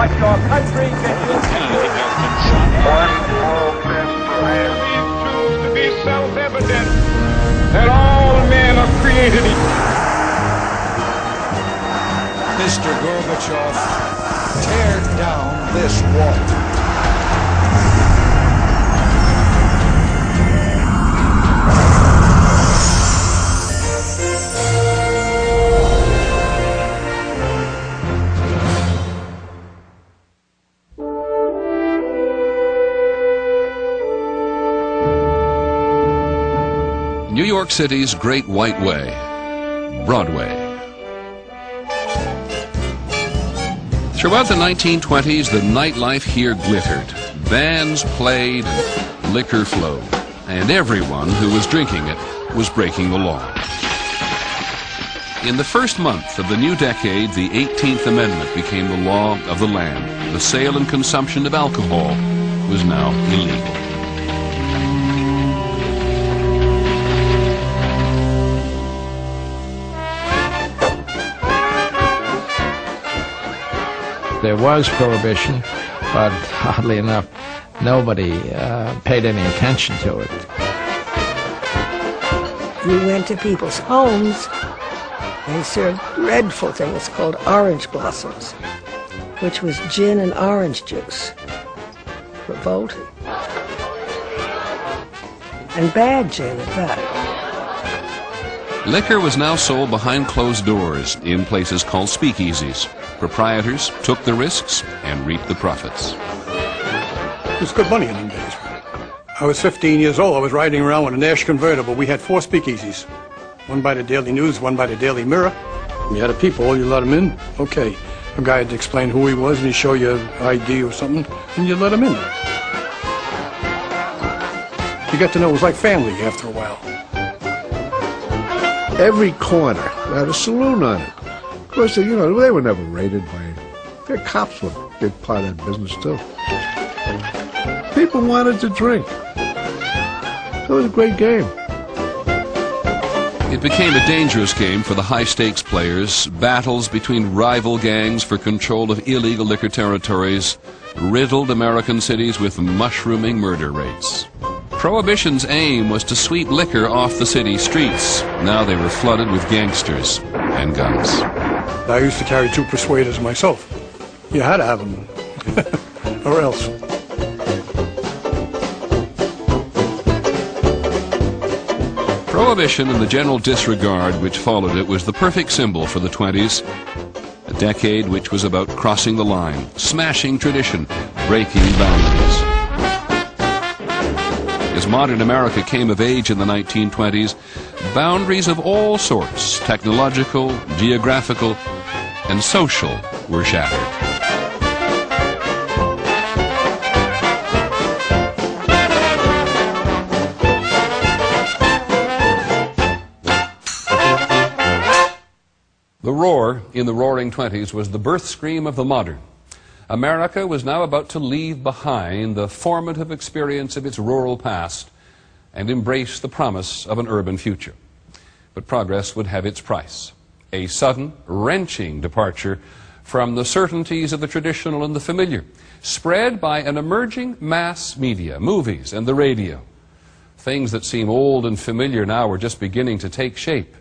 what your country can do. One small step for man. It proves to be self-evident that all men are created equal. Mr. Gorbachev, tear down this wall. New York City's Great White Way, Broadway. Throughout the 1920s, the nightlife here glittered. Bands played and liquor flowed, and everyone who was drinking it was breaking the law. In the first month of the new decade, the 18th Amendment became the law of the land. The sale and consumption of alcohol was now illegal. There was prohibition, but oddly enough, nobody paid any attention to it. We went to people's homes and served dreadful things called orange blossoms, which was gin and orange juice. Revolting. And bad gin at that. Liquor was now sold behind closed doors in places called speakeasies. Proprietors took the risks and reaped the profits. It was good money in them days. I was 15 years old. I was riding around with a Nash convertible. We had 4 speakeasies. One by the Daily News, one by the Daily Mirror. You had a peephole, you let him in. Okay. A guy had to explain who he was, and he'd show you an ID or something, and you let him in. You got to know it was like family after a while. Every corner had a saloon on it. Of course, you know, they were never raided by... Their cops were a big part of that business, too. People wanted to drink. It was a great game. It became a dangerous game for the high-stakes players. Battles between rival gangs for control of illegal liquor territories riddled American cities with mushrooming murder rates. Prohibition's aim was to sweep liquor off the city streets. Now they were flooded with gangsters and guns. I used to carry 2 persuaders myself. You had to have them, or else. Prohibition and the general disregard which followed it was the perfect symbol for the 20s, a decade which was about crossing the line, smashing tradition, breaking boundaries. As modern America came of age in the 1920s, boundaries of all sorts, technological, geographical, and social, were shattered. The roar in the Roaring Twenties was the birth scream of the modern. America was now about to leave behind the formative experience of its rural past and embrace the promise of an urban future. But progress would have its price. A sudden, wrenching departure from the certainties of the traditional and the familiar, spread by an emerging mass media, movies and the radio. Things that seem old and familiar now were just beginning to take shape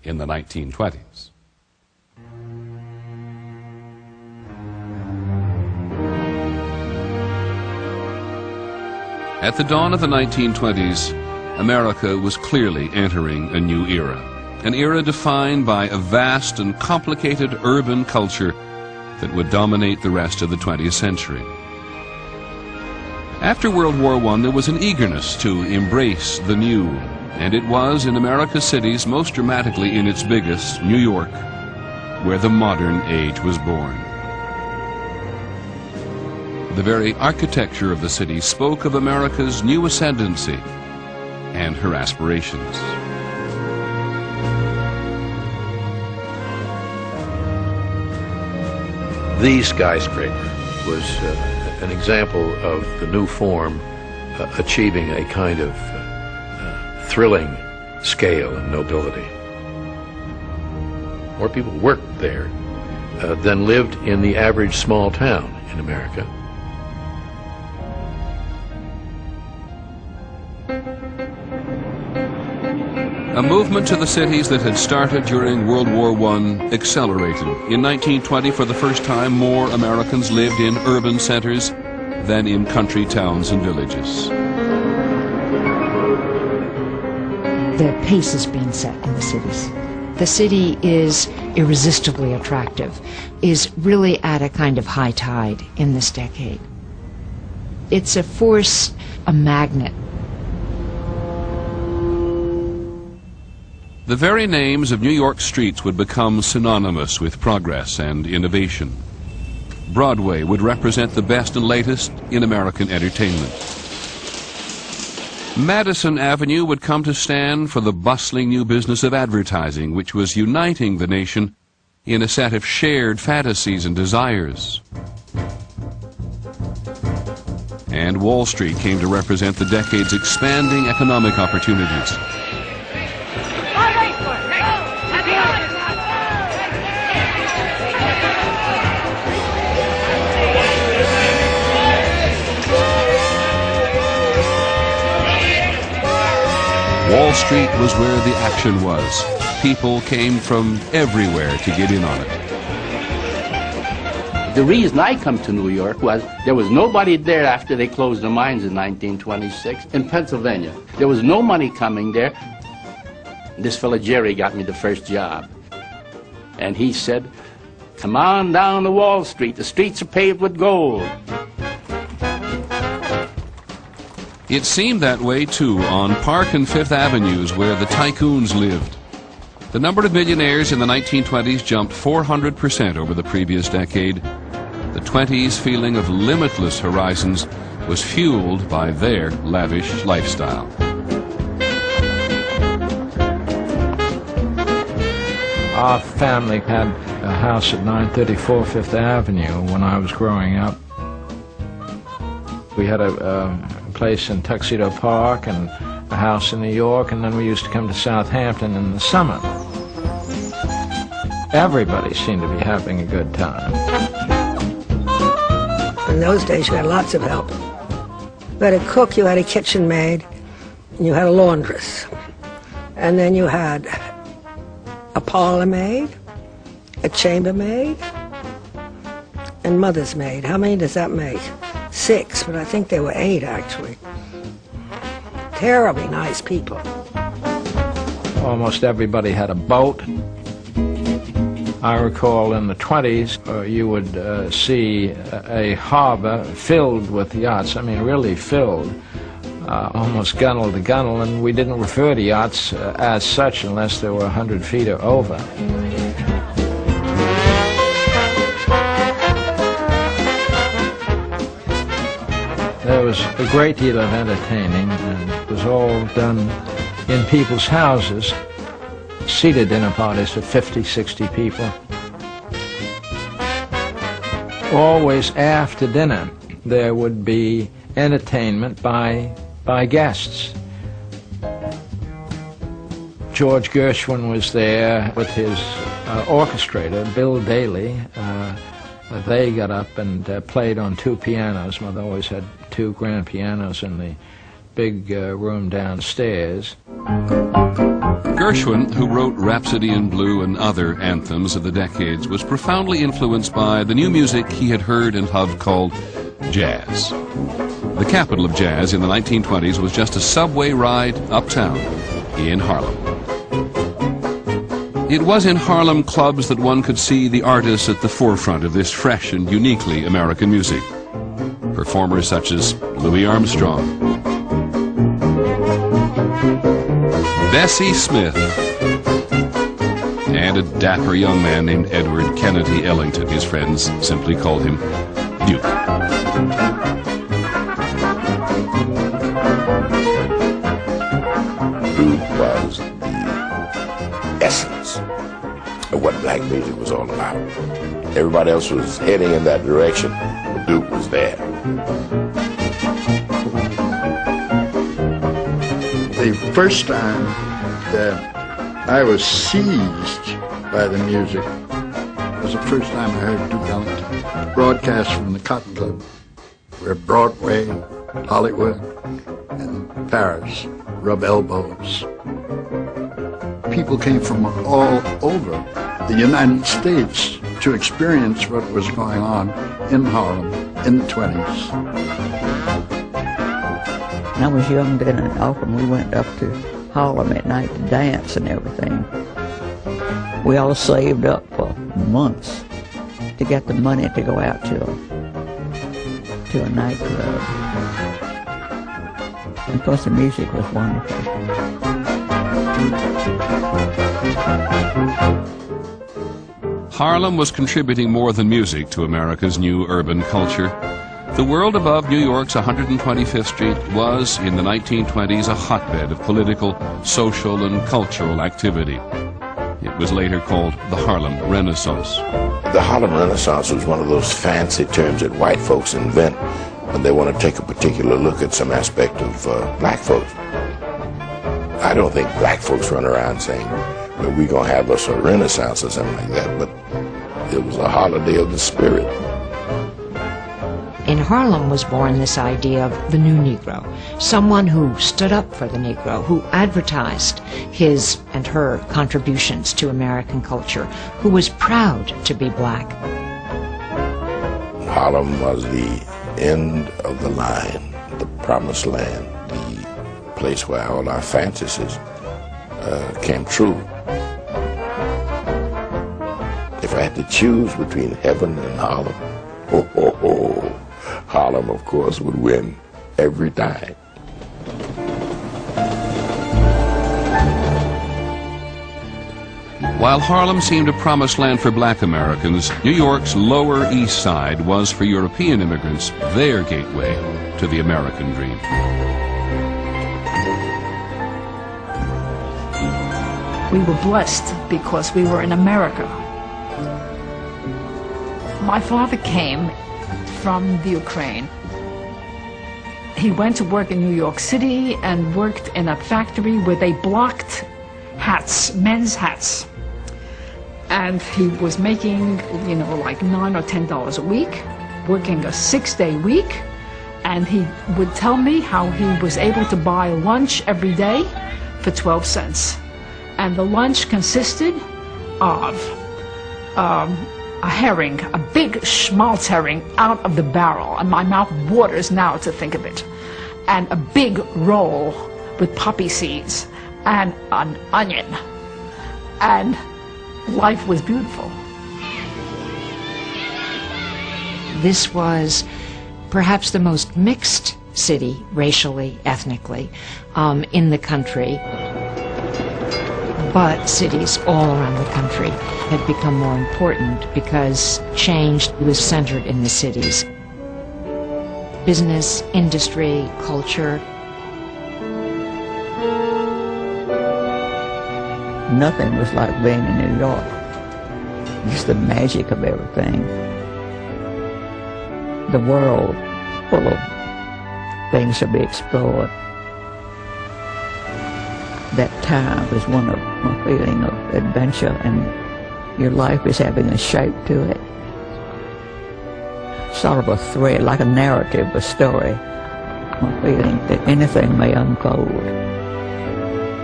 in the 1920s. At the dawn of the 1920s, America was clearly entering a new era. An era defined by a vast and complicated urban culture that would dominate the rest of the 20th century. After World War I, there was an eagerness to embrace the new, and it was in America's cities, most dramatically in its biggest, New York, where the modern age was born. The very architecture of the city spoke of America's new ascendancy and her aspirations. The skyscraper was an example of the new form achieving a kind of thrilling scale and nobility. More people worked there than lived in the average small town in America. A movement to the cities that had started during World War I accelerated. In 1920, for the first time, more Americans lived in urban centers than in country towns and villages. The pace is being set in the cities. The city is irresistibly attractive, is really at a kind of high tide in this decade. It's a force, a magnet. The very names of New York streets would become synonymous with progress and innovation. Broadway would represent the best and latest in American entertainment. Madison Avenue would come to stand for the bustling new business of advertising, which was uniting the nation in a set of shared fantasies and desires. And Wall Street came to represent the decade's expanding economic opportunities. Wall Street was where the action was. People came from everywhere to get in on it. The reason I come to New York was there was nobody there after they closed the mines in 1926 in Pennsylvania. There was no money coming there. This fella Jerry got me the first job. And he said, "Come on down to Wall Street. The streets are paved with gold." It seemed that way, too, on Park and Fifth Avenues, where the tycoons lived. The number of millionaires in the 1920s jumped 400% over the previous decade. The 20s' feeling of limitless horizons was fueled by their lavish lifestyle. Our family had a house at 934 Fifth Avenue when I was growing up. We had a place in Tuxedo Park and a house in New York, and then we used to come to Southampton in the summer. Everybody seemed to be having a good time. In those days, you had lots of help. You had a cook, you had a kitchen maid, and you had a laundress. And then you had a parlor maid, a chambermaid, and mother's maid. How many does that make? 6, but I think there were 8, actually. Terribly nice people. Almost everybody had a boat. I recall in the 20s, you would see a harbor filled with yachts. I mean, really filled, almost gunnel to gunnel, and we didn't refer to yachts as such unless they were 100 feet or over. There was a great deal of entertaining, and it was all done in people's houses, seated dinner parties for 50, 60 people. Always after dinner, there would be entertainment by guests. George Gershwin was there with his orchestrator, Bill Daly. They got up and played on 2 pianos. Mother always had 2 grand pianos in the big room downstairs. Gershwin, who wrote Rhapsody in Blue and other anthems of the decades, was profoundly influenced by the new music he had heard and loved called jazz. The capital of jazz in the 1920s was just a subway ride uptown in Harlem. It was in Harlem clubs that one could see the artists at the forefront of this fresh and uniquely American music. Performers such as Louis Armstrong, Bessie Smith, and a dapper young man named Edward Kennedy Ellington. His friends simply called him Duke. Duke was the essence of what black music was all about. Everybody else was heading in that direction, but Duke was there. The first time that I was seized by the music It was the first time I heard Duke Ellington broadcast from the Cotton Club, where Broadway, Hollywood, and Paris rub elbows. People came from all over the United States to experience what was going on in Harlem in the 20s. When I was young then and often we went up to Harlem at night to dance and everything. We all saved up for months to get the money to go out to a nightclub. And of course the music was wonderful. Harlem was contributing more than music to America's new urban culture. The world above New York's 125th Street was, in the 1920s, a hotbed of political, social, and cultural activity. It was later called the Harlem Renaissance. The Harlem Renaissance was one of those fancy terms that white folks invent when they want to take a particular look at some aspect of black folks. I don't think black folks run around saying, well, we're going to have us a renaissance or something like that, but it was a holiday of the spirit. In Harlem was born this idea of the new Negro, someone who stood up for the Negro, who advertised his and her contributions to American culture, who was proud to be black. Harlem was the end of the line, the promised land, the place where all our fantasies came true. If I had to choose between heaven and Harlem, Harlem, of course, would win every time. While Harlem seemed a promised land for black Americans, New York's Lower East Side was for European immigrants their gateway to the American dream. We were blessed because we were in America. My father came from the Ukraine. He went to work in New York City and worked in a factory where they blocked hats, men's hats. And he was making, you know, like $9 or $10 a week, working a 6-day week. And he would tell me how he was able to buy lunch every day for 12 cents. And the lunch consisted of a herring, a big schmaltz herring out of the barrel, and my mouth waters now to think of it, and a big roll with poppy seeds and an onion, and life was beautiful. This was perhaps the most mixed city, racially, ethnically, in the country. But cities all around the country had become more important because change was centered in the cities. Business, industry, culture. Nothing was like being in New York. Just the magic of everything. The world full of things to be explored. That time is one of a feeling of adventure, and your life is having a shape to it. Sort of a thread, like a narrative, a story. A feeling that anything may unfold.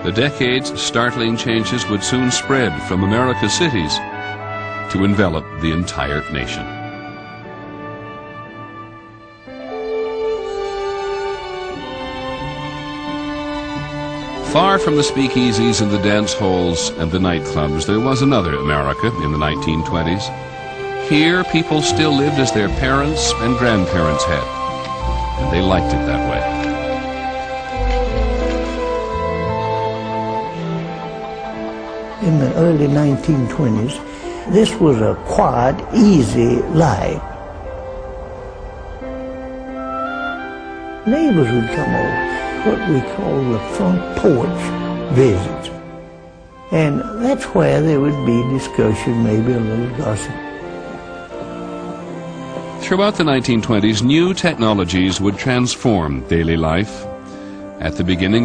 The decade's startling changes would soon spread from America's cities to envelop the entire nation. Far from the speakeasies and the dance halls and the nightclubs, there was another America in the 1920s. Here, people still lived as their parents and grandparents had, and they liked it that way. In the early 1920s, this was a quiet, easy life. Neighbors would come over, what we call the front porch visits. And that's where there would be discussion, maybe a little gossip. Throughout the 1920s, new technologies would transform daily life. At the beginning